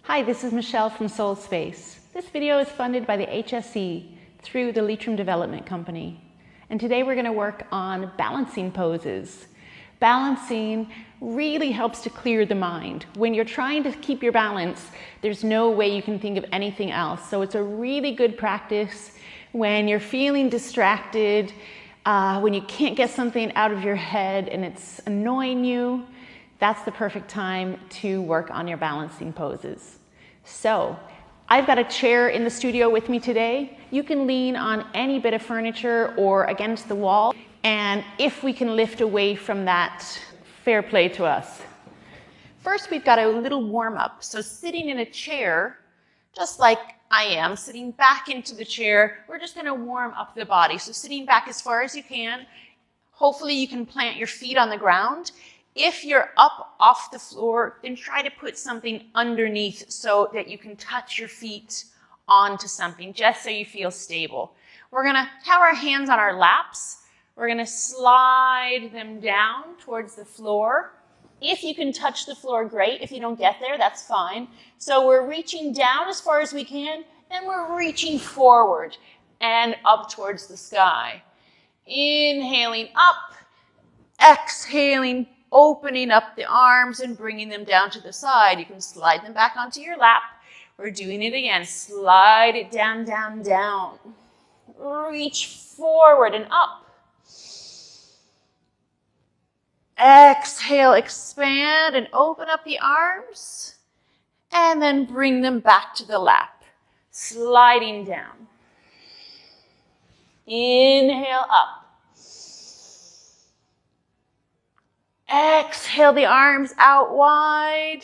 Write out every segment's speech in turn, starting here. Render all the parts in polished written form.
Hi, this is Michelle from Soul Space. This video is funded by the HSE through the Leitrim Development Company. And today we're going to work on balancing poses. Balancing really helps to clear the mind. When you're trying to keep your balance, there's no way you can think of anything else. So it's a really good practice when you're feeling distracted, when you can't get something out of your head and it's annoying you. That's the perfect time to work on your balancing poses. So, I've got a chair in the studio with me today. You can lean on any bit of furniture or against the wall, and if we can lift away from that, fair play to us. First, we've got a little warm up. So sitting in a chair, just like I am, sitting back into the chair, we're just gonna warm up the body. So sitting back as far as you can. Hopefully you can plant your feet on the ground. If you're up off the floor, then try to put something underneath so that you can touch your feet onto something, just so you feel stable. We're gonna have our hands on our laps. We're gonna slide them down towards the floor. If you can touch the floor, great. If you don't get there, that's fine. So we're reaching down as far as we can, and we're reaching forward and up towards the sky. Inhaling up, exhaling, opening up the arms and bringing them down to the side. You can slide them back onto your lap. We're doing it again. Slide it down, down, down. Reach forward and up. Exhale, expand and open up the arms. And then bring them back to the lap. Sliding down. Inhale up. Exhale the arms out wide.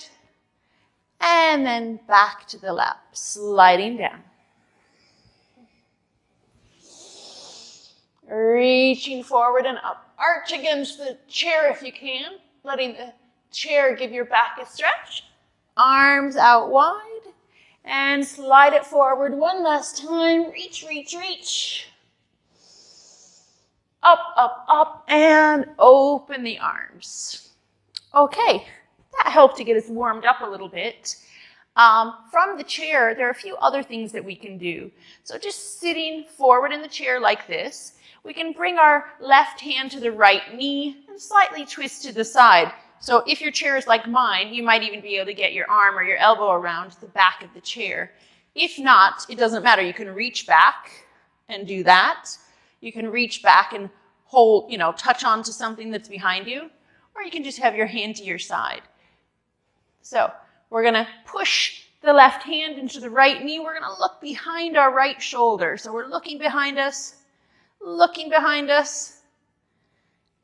And then back to the lap, sliding down. Reaching forward and up. Arch against the chair if you can, letting the chair give your back a stretch. Arms out wide. And slide it forward one last time. Reach, reach, reach. Up, up, up, and open the arms. Okay, that helped to get us warmed up a little bit. From the chair, there are a few other things that we can do. So just sitting forward in the chair like this, we can bring our left hand to the right knee and slightly twist to the side. So if your chair is like mine, you might even be able to get your arm or your elbow around the back of the chair. If not, it doesn't matter. You can reach back and do that. You can reach back and hold, touch onto something that's behind you, or you can just have your hand to your side. So we're gonna push the left hand into the right knee. We're gonna look behind our right shoulder. So we're looking behind us,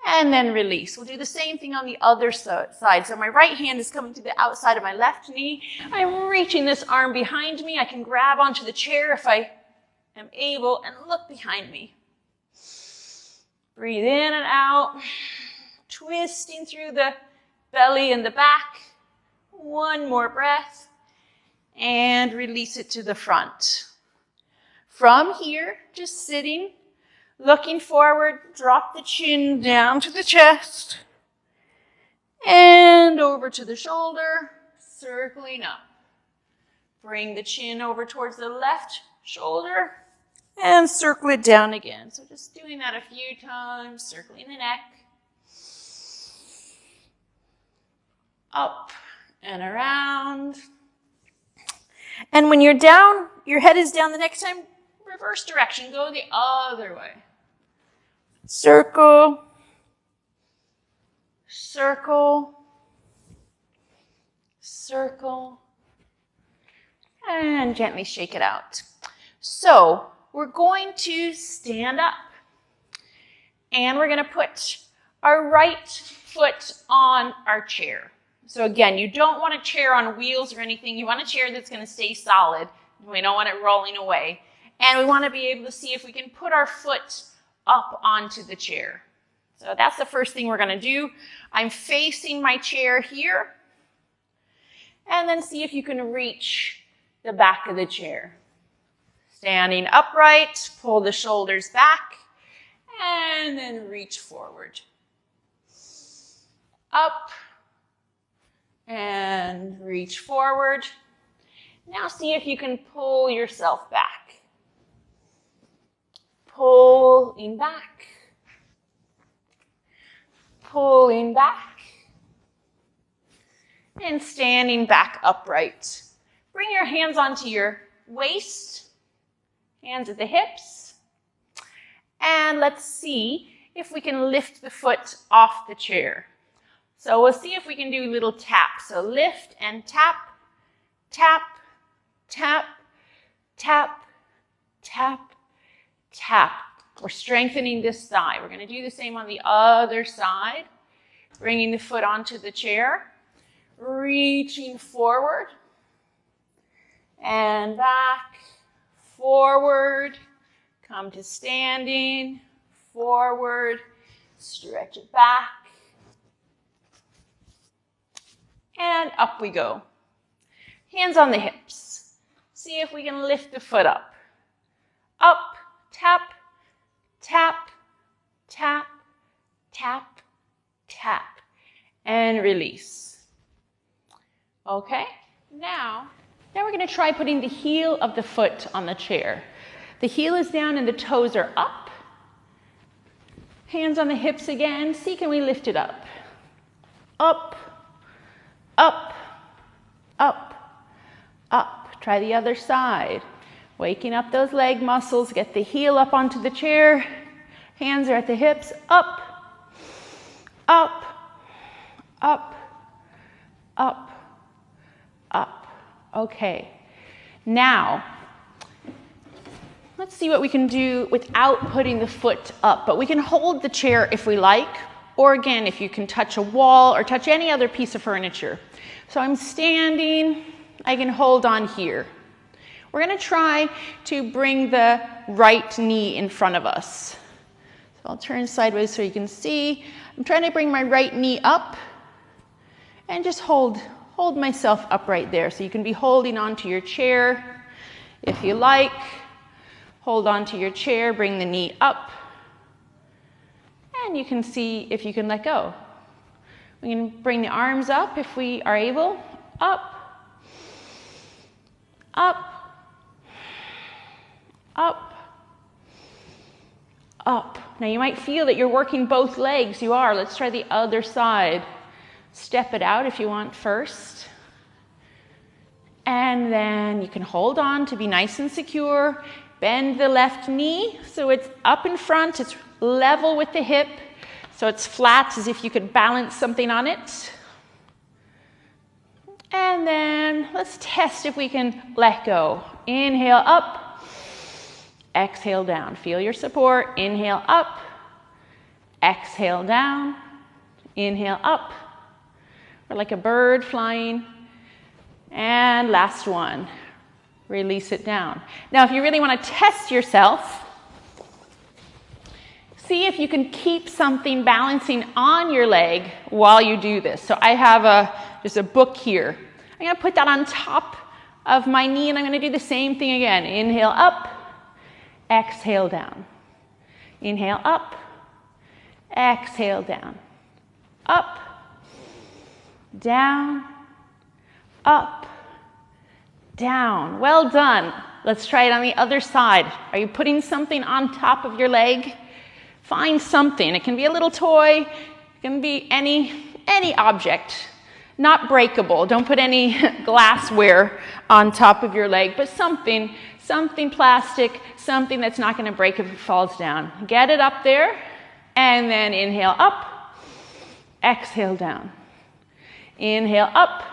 and then release. We'll do the same thing on the other side. So my right hand is coming to the outside of my left knee. I'm reaching this arm behind me. I can grab onto the chair if I am able and look behind me. Breathe in and out, twisting through the belly and the back. One more breath, and release it to the front. From here, just sitting, looking forward, drop the chin down to the chest, and over to the shoulder, circling up. Bring the chin over towards the left shoulder, and circle it down again. So just doing that a few times, circling the neck. Up and around. And when you're down, your head is down the next time, reverse direction, go the other way. Circle, circle, circle, and gently shake it out. So, we're going to stand up and we're going to put our right foot on our chair. So again, you don't want a chair on wheels or anything. You want a chair that's going to stay solid. We don't want it rolling away. And we want to be able to see if we can put our foot up onto the chair. So that's the first thing we're going to do. I'm facing my chair here. And then see if you can reach the back of the chair. Standing upright, pull the shoulders back, and then reach forward. Up, and reach forward. Now see if you can pull yourself back. Pulling back. Pulling back. And standing back upright. Bring your hands onto your waist, hands at the hips. And let's see if we can lift the foot off the chair. So we'll see if we can do little taps. So lift and tap, tap, tap, tap, tap, tap. We're strengthening this thigh. We're going to do the same on the other side. Bringing the foot onto the chair, reaching forward and back, forward, come to standing, forward, stretch it back, and up we go. Hands on the hips. See if we can lift the foot up. Up, tap, tap, tap, tap, tap, and release. Okay, now we're going to try putting the heel of the foot on the chair. The heel is down and the toes are up. Hands on the hips again. See, can we lift it up? Up, up, up, up. Try the other side. Waking up those leg muscles. Get the heel up onto the chair. Hands are at the hips. Up, up, up, up, up. Okay. Now, let's see what we can do without putting the foot up. But we can hold the chair if we like. Or again, if you can touch a wall or touch any other piece of furniture. So I'm standing. I can hold on here. We're going to try to bring the right knee in front of us. So I'll turn sideways so you can see. I'm trying to bring my right knee up and just hold myself upright there. So you can be holding onto your chair if you like. Hold onto your chair, bring the knee up. And you can see if you can let go. We can bring the arms up if we are able. Up, up, up, up. Now you might feel that you're working both legs. You are. Let's try the other side. Step it out if you want first. And then you can hold on to be nice and secure. Bend the left knee so it's up in front. It's level with the hip. So it's flat as if you could balance something on it. And then let's test if we can let go. Inhale up. Exhale down. Feel your support. Inhale up. Exhale down. Inhale up. Or like a bird flying. And last one. Release it down. Now, if you really want to test yourself, see if you can keep something balancing on your leg while you do this. So I have just a book here. I'm going to put that on top of my knee, and I'm going to do the same thing again. Inhale up. Exhale down. Inhale up. Exhale down. Up. Down. Up. Down. Well done. Let's try it on the other side. Are you putting something on top of your leg? Find something. It can be a little toy. It can be any object. Not breakable. Don't put any glassware on top of your leg, but something plastic, something that's not going to break if it falls down. Get it up there, and then inhale up, exhale down. Inhale up,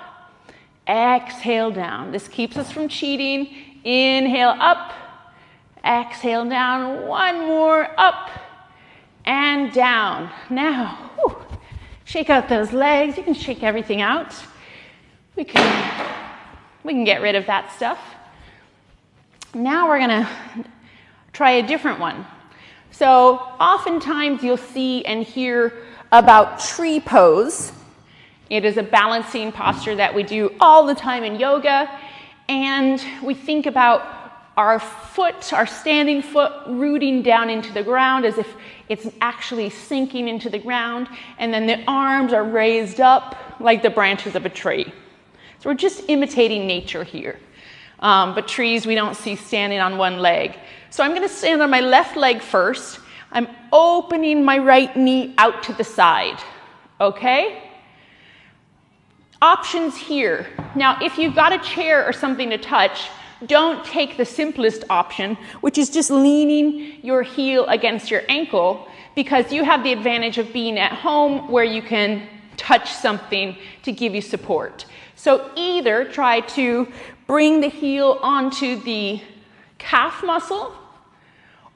exhale down. This keeps us from cheating. Inhale up, exhale down. One more, up and down. Now, shake out those legs. You can shake everything out. We can get rid of that stuff. Now we're gonna try a different one. So oftentimes you'll see and hear about tree pose. It is a balancing posture that we do all the time in yoga. And we think about our foot, our standing foot, rooting down into the ground as if it's actually sinking into the ground. And then the arms are raised up like the branches of a tree. So we're just imitating nature here. but trees we don't see standing on one leg. So I'm going to stand on my left leg first. I'm opening my right knee out to the side, okay? Options here. Now, if you've got a chair or something to touch, don't take the simplest option, which is just leaning your heel against your ankle, because you have the advantage of being at home where you can touch something to give you support. So either try to bring the heel onto the calf muscle,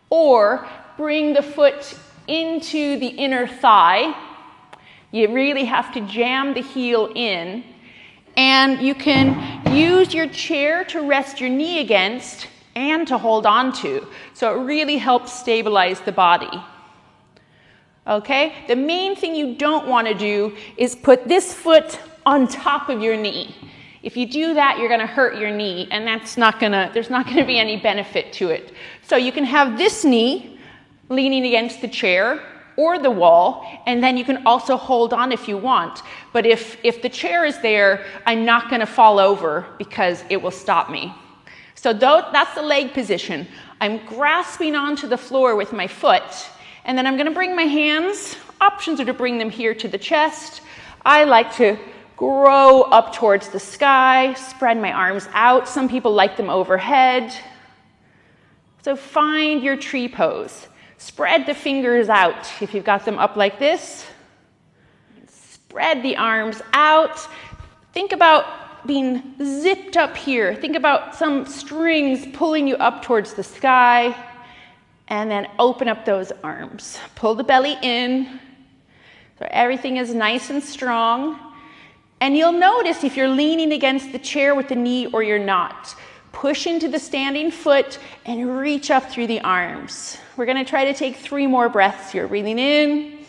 or bring the foot into the inner thigh. You really have to jam the heel in, and you can use your chair to rest your knee against and to hold on to. So it really helps stabilize the body. Okay? The main thing you don't want to do is put this foot on top of your knee. If you do that, you're going to hurt your knee, and there's not going to be any benefit to it. So you can have this knee leaning against the chair or the wall, and then you can also hold on if you want. But if the chair is there, I'm not going to fall over because it will stop me. So that's the leg position. I'm grasping onto the floor with my foot, and then I'm going to bring my hands. Options are to bring them here to the chest. I like to grow up towards the sky, spread my arms out. Some people like them overhead. So find your tree pose. Spread the fingers out if you've got them up like this. Spread the arms out. Think about being zipped up here. Think about some strings pulling you up towards the sky. And then open up those arms. Pull the belly in so everything is nice and strong. And you'll notice if you're leaning against the chair with the knee or you're not. Push into the standing foot and reach up through the arms. We're going to try to take 3 more breaths here. Breathing in,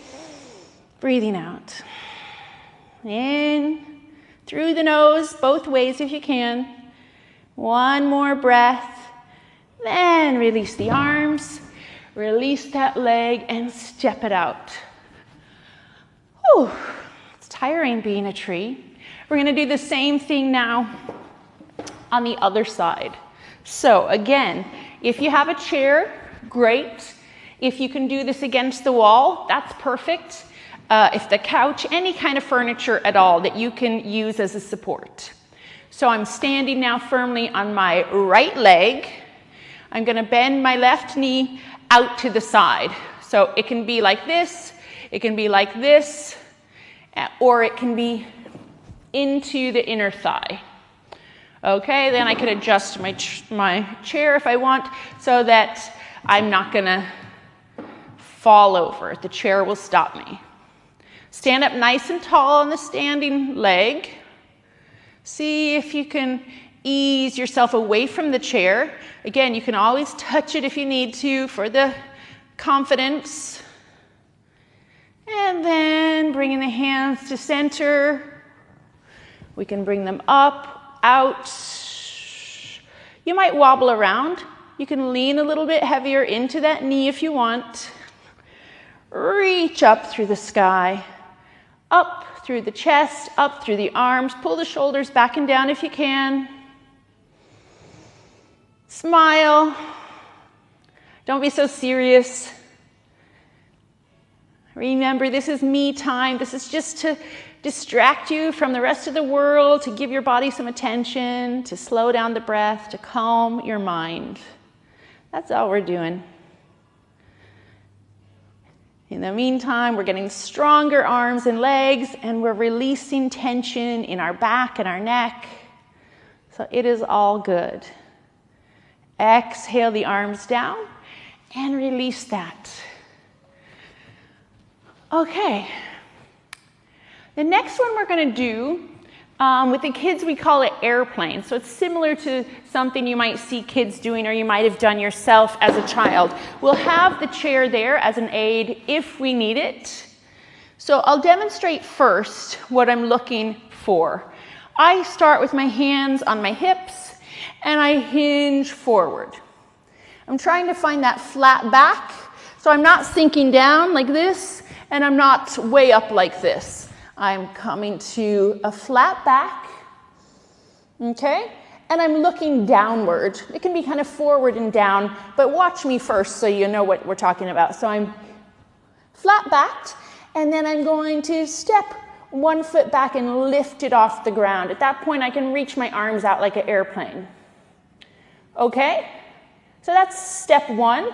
breathing out. In, through the nose, both ways if you can. 1 more breath. Then release the arms, release that leg, and step it out. Whew, it's tiring being a tree. We're going to do the same thing now on the other side. So again, if you have a chair, great. If you can do this against the wall, that's perfect. If the couch, any kind of furniture at all that you can use as a support. So I'm standing now firmly on my right leg. I'm going to bend my left knee out to the side. So it can be like this, it can be like this, or it can be into the inner thigh. Okay, then I could adjust my chair if I want so that I'm not going to fall over. The chair will stop me. Stand up nice and tall on the standing leg. See if you can ease yourself away from the chair. Again, you can always touch it if you need to for the confidence. And then bringing the hands to center. We can bring them up, out. You might wobble around. You can lean a little bit heavier into that knee if you want. Reach up through the sky, up through the chest, up through the arms. Pull the shoulders back and down if you can. Smile. Don't be so serious. Remember, this is me time. This is just to distract you from the rest of the world, to give your body some attention, to slow down the breath, to calm your mind. That's all we're doing. In the meantime, we're getting stronger arms and legs, and we're releasing tension in our back and our neck. So it is all good. Exhale the arms down and release that. Okay. The next one we're going to do, with the kids we call it airplane. So it's similar to something you might see kids doing or you might have done yourself as a child. We'll have the chair there as an aid if we need it. So I'll demonstrate first what I'm looking for. I start with my hands on my hips and I hinge forward. I'm trying to find that flat back, so I'm not sinking down like this and I'm not way up like this. I'm coming to a flat back, okay? and I'm looking downward. It can be kind of forward and down, but watch me first so you know what we're talking about. So I'm flat backed, and then I'm going to step one foot back and lift it off the ground. At that point, I can reach my arms out like an airplane. Okay? So that's step one.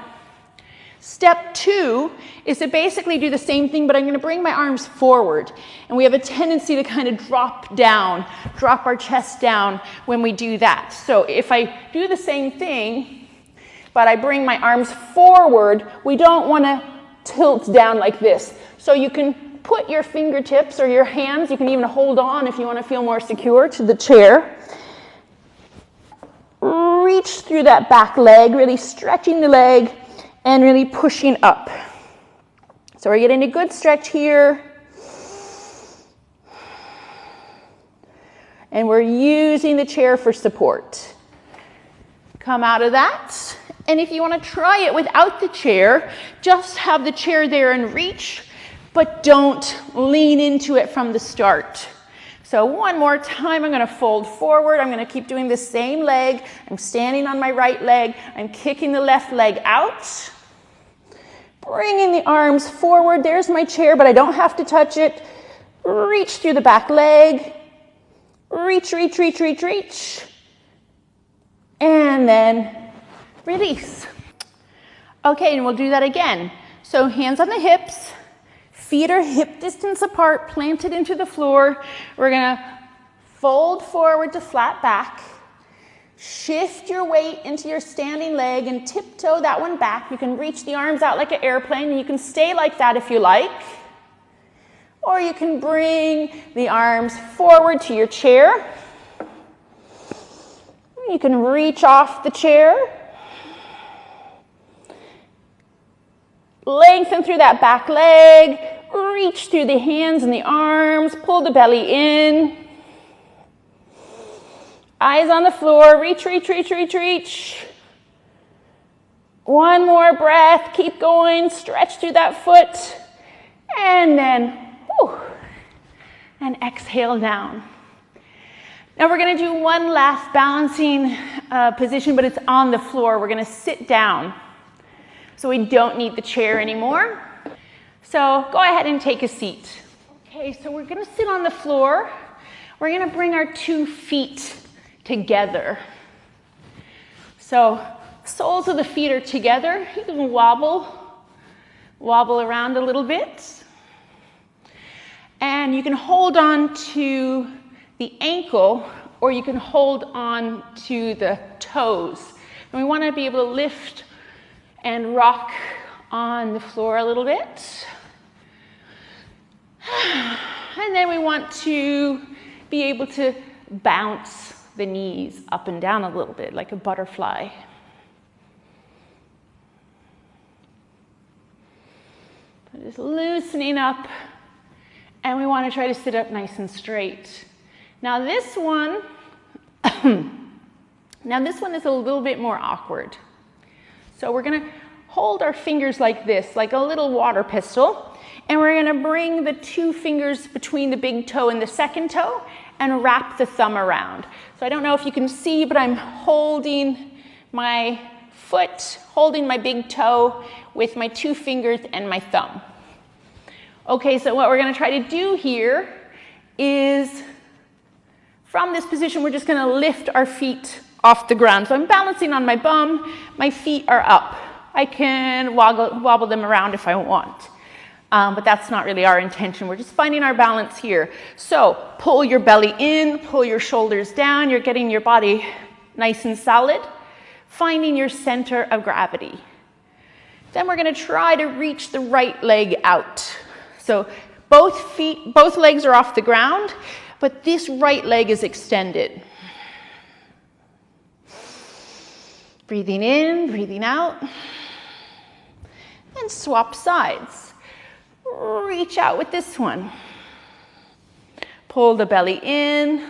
Step two is to basically do the same thing, but I'm going to bring my arms forward. And we have a tendency to kind of drop down, drop our chest down when we do that. So if I do the same thing, but I bring my arms forward, we don't want to tilt down like this. So you can put your fingertips or your hands, you can even hold on if you want to feel more secure, to the chair. Reach through that back leg, really stretching the leg and really pushing up. So we're getting a good stretch here. And we're using the chair for support. Come out of that. And if you want to try it without the chair, just have the chair there and reach, but don't lean into it from the start. So one more time, I'm going to fold forward. I'm going to keep doing the same leg. I'm standing on my right leg. I'm kicking the left leg out. Bringing the arms forward. There's my chair, but I don't have to touch it. Reach through the back leg. Reach, reach, reach, reach, reach. And then release. Okay, and we'll do that again. So hands on the hips. Feet are hip distance apart, planted into the floor. We're gonna fold forward to flat back. Shift your weight into your standing leg and tiptoe that one back. You can reach the arms out like an airplane, and you can stay like that if you like. Or you can bring the arms forward to your chair. You can reach off the chair. Lengthen through that back leg. Reach through the hands and the arms. Pull the belly in. Eyes on the floor. Reach, reach, reach, reach, reach. One more breath. Keep going. Stretch through that foot. And then, whew, and exhale down. Now we're going to do one last balancing position, but it's on the floor. We're going to sit down. So we don't need the chair anymore. So go ahead and take a seat. Okay, so we're going to sit on the floor. We're going to bring our 2 feet together. So soles of the feet are together. You can wobble around a little bit. And you can hold on to the ankle, or you can hold on to the toes. And we want to be able to lift and rock on the floor a little bit. And then we want to be able to bounce the knees up and down a little bit, like a butterfly. So just loosening up, and we want to try to sit up nice and straight. Now this one is a little bit more awkward. So we're going to hold our fingers like this, like a little water pistol, and we're going to bring the 2 fingers between the big toe and the second toe and wrap the thumb around. So I don't know if you can see, but I'm holding my foot, holding my big toe with my 2 fingers and my thumb. Okay, so what we're going to try to do here is, from this position, we're just going to lift our feet off the ground. So I'm balancing on my bum, my feet are up. I can wobble them around if I want, but that's not really our intention. We're just finding our balance here. So pull your belly in, pull your shoulders down. You're getting your body nice and solid, finding your center of gravity. Then we're going to try to reach the right leg out. So both legs are off the ground, but this right leg is extended. Breathing in, breathing out. And swap sides. Reach out with this one. Pull the belly in,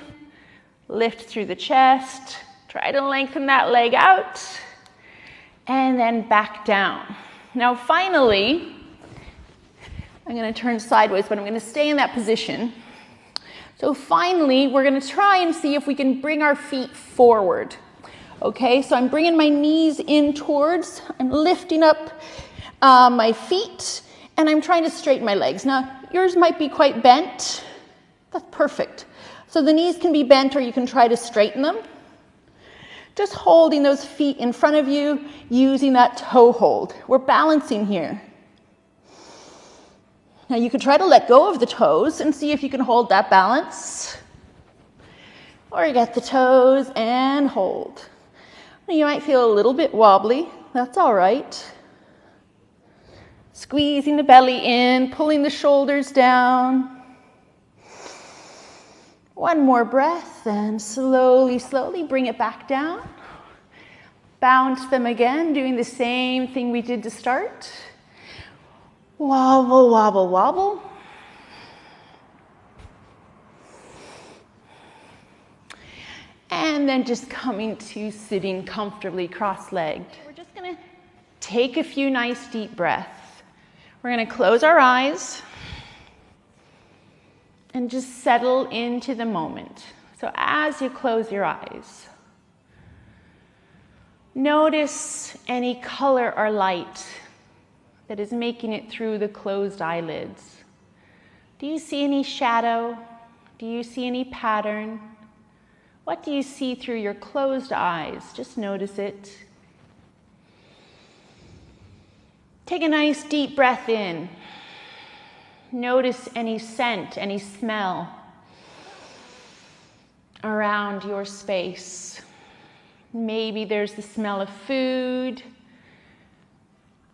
lift through the chest. Try to lengthen that leg out, and then back down. Now finally, I'm going to turn sideways, but I'm going to stay in that position. So finally, we're going to try and see if we can bring our feet forward. Okay, so I'm bringing my knees in towards, I'm lifting up my feet, and I'm trying to straighten my legs. Now, yours might be quite bent. That's perfect. So the knees can be bent, or you can try to straighten them. Just holding those feet in front of you, using that toe hold. We're balancing here. Now you could try to let go of the toes and see if you can hold that balance. Or you get the toes and hold. You might feel a little bit wobbly. That's all right. Squeezing the belly in, pulling the shoulders down. One more breath, and slowly, slowly bring it back down. Bounce them again, doing the same thing we did to start. Wobble, wobble, wobble. And then just coming to sitting comfortably cross-legged. We're just going to take a few nice deep breaths. We're going to close our eyes and just settle into the moment. So as you close your eyes, notice any color or light that is making it through the closed eyelids. Do you see any shadow? Do you see any pattern? What do you see through your closed eyes? Just notice it. Take a nice deep breath in. Notice any scent, any smell around your space. Maybe there's the smell of food.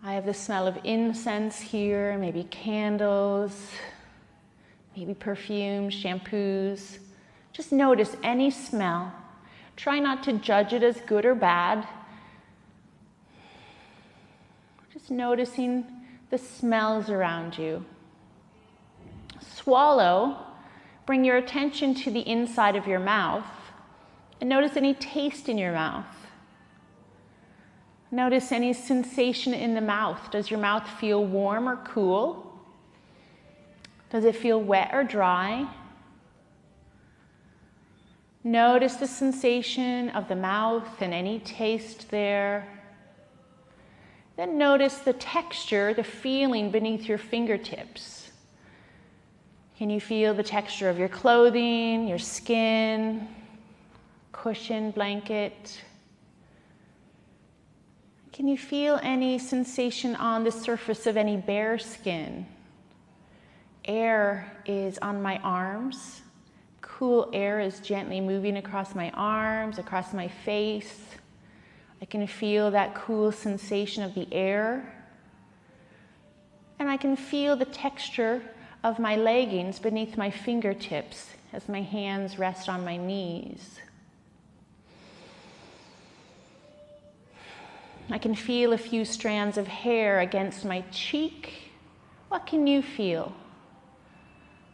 I have the smell of incense here, maybe candles, maybe perfumes, shampoos. Just notice any smell. Try not to judge it as good or bad. Just noticing the smells around you. Swallow. Bring your attention to the inside of your mouth and notice any taste in your mouth. Notice any sensation in the mouth. Does your mouth feel warm or cool? Does it feel wet or dry? Notice the sensation of the mouth and any taste there. Then notice the texture, the feeling beneath your fingertips. Can you feel the texture of your clothing, your skin, cushion, blanket? Can you feel any sensation on the surface of any bare skin? Air is on my arms. Cool air is gently moving across my arms, across my face. I can feel that cool sensation of the air. And I can feel the texture of my leggings beneath my fingertips as my hands rest on my knees. I can feel a few strands of hair against my cheek. What can you feel?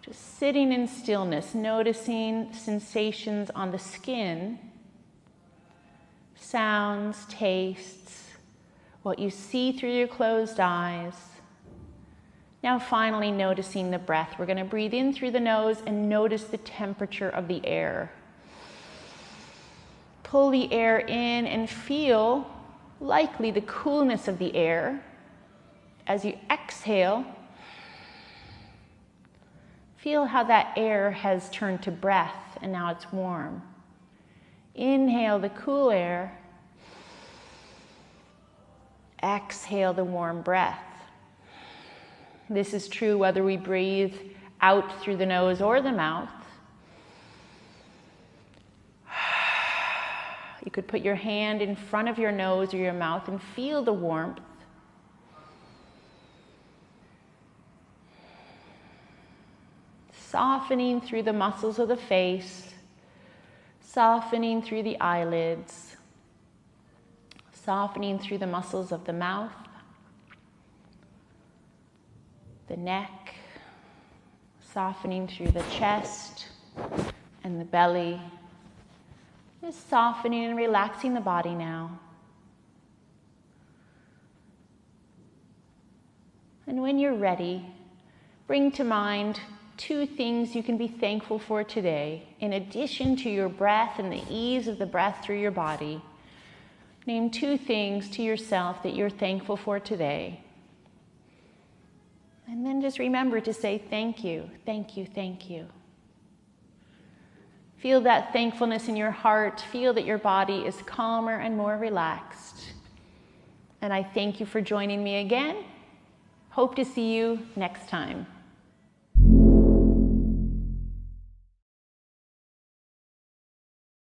Just sitting in stillness, noticing sensations on the skin, sounds, tastes, what you see through your closed eyes. Now finally noticing the breath. We're going to breathe in through the nose and notice the temperature of the air. Pull the air in and feel likely the coolness of the air. As you exhale, feel how that air has turned to breath and now it's warm. Inhale the cool air. Exhale the warm breath. This is true whether we breathe out through the nose or the mouth. You could put your hand in front of your nose or your mouth and feel the warmth. Softening through the muscles of the face, softening through the eyelids, softening through the muscles of the mouth, the neck, softening through the chest and the belly. Just softening and relaxing the body now. And when you're ready, bring to mind 2 things you can be thankful for today, in addition to your breath and the ease of the breath through your body. Name 2 things to yourself that you're thankful for today. And then just remember to say thank you, thank you, thank you. Feel that thankfulness in your heart. Feel that your body is calmer and more relaxed. And I thank you for joining me again. Hope to see you next time.